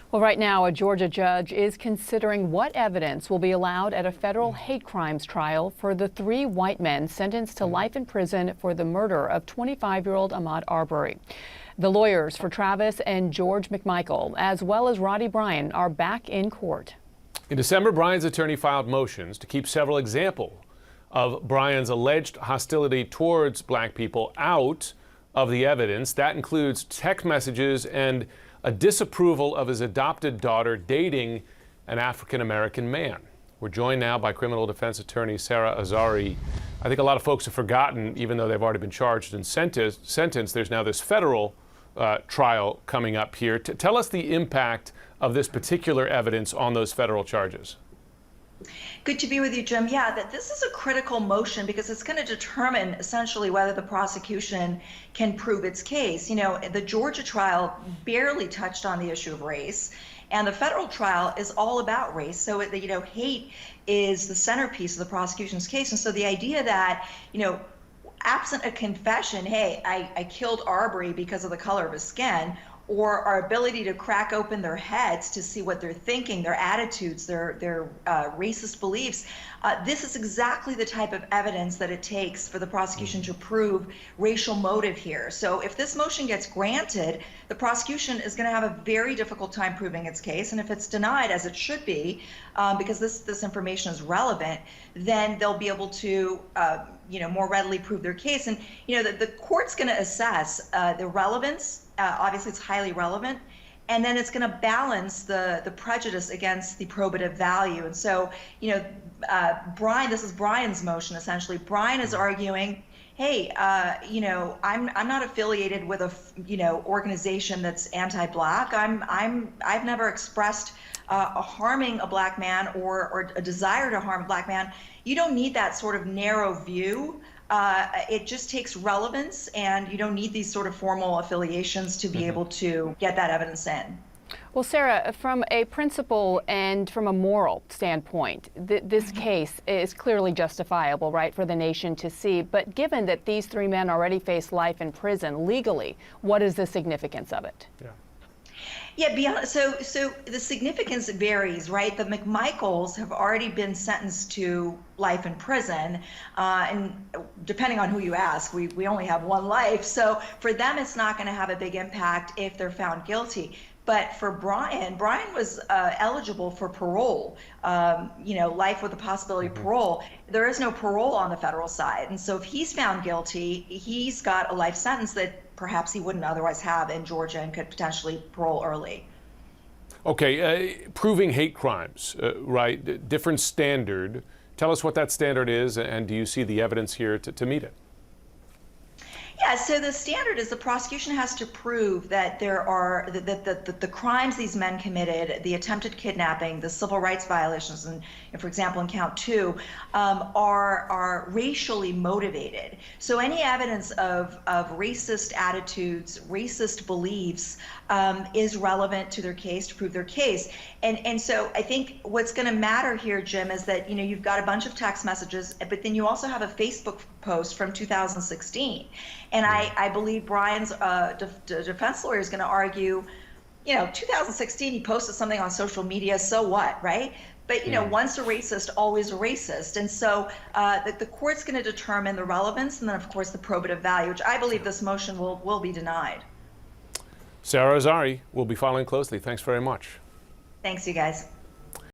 Well, right now, a Georgia judge is considering what evidence will be allowed at a federal hate crimes trial for the 3 white men sentenced to life in prison for the murder of 25-year-old Ahmaud Arbery. The lawyers for Travis and George McMichael, as well as Roddy Bryan, are back in court. In December, Bryan's attorney filed motions to keep several examples of Bryan's alleged hostility towards black people out of the evidence. That includes text messages and a disapproval of his adopted daughter dating an African-American man. We're joined now by criminal defense attorney SARA AZARI. I think a lot of folks have forgotten, even though they've already been charged and sentenced, there's now this federal trial coming up here. Tell us the impact of this particular evidence on those federal charges. Good to be with you, Jim. Yeah, this is a critical motion because it's going to determine essentially whether the prosecution can prove its case. You know, the Georgia trial barely touched on the issue of race, and the federal trial is all about race. So, hate is the centerpiece of the prosecution's case. And so the idea that, absent a confession, hey, I killed Arbery because of the color of his skin, or our ability to crack open their heads to see what they're thinking, their attitudes, their racist beliefs. This is exactly the type of evidence that it takes for the prosecution to prove racial motive here. So if this motion gets granted, the prosecution is going to have a very difficult time proving its case. And if it's denied, as it should be, because this information is relevant, then they'll be able to more readily prove their case. And the court's going to assess the relevance. Obviously, it's highly relevant, and then it's going to balance the prejudice against the probative value. And so, Bryan, this is Bryan's motion essentially. Bryan is arguing, hey, I'm not affiliated with a organization that's anti-black. I've never expressed harming a black man or a desire to harm a black man. You don't need that sort of narrow view. It just takes relevance, and you don't need these sort of formal affiliations to be able to get that evidence in. Well, Sarah, from a principle and from a moral standpoint, this case is clearly justifiable, right, for the nation to see. But given that these 3 men already face life in prison legally, what is the significance of it? Yeah, so the significance varies, right? The McMichaels have already been sentenced to life in prison, and depending on who you ask, we only have 1 life. So for them, it's not going to have a big impact if they're found guilty. But for Bryan was eligible for parole, life with the possibility of parole. There is no parole on the federal side. And so if he's found guilty, he's got a life sentence that perhaps he wouldn't otherwise have in Georgia and could potentially parole early. Okay, proving hate crimes, right? Different standard. Tell us what that standard is, and do you see the evidence here to meet it? Yeah, so the standard is the prosecution has to prove that the crimes these men committed, the attempted kidnapping, the civil rights violations, and for example in count 2, are racially motivated. So any evidence of racist attitudes, racist beliefs is relevant to their case, to prove their case. And so I think what's going to matter here, Jim, is that you've got a bunch of text messages, but then you also have a Facebook post from 2016. And I believe Bryan's defense lawyer is going to argue, 2016 he posted something on social media, so what, right? But once a racist, always a racist. And so the court's going to determine the relevance and then of course the probative value, which I believe this motion will be denied. SARA AZARI will be following closely. Thanks very much. Thanks, you guys.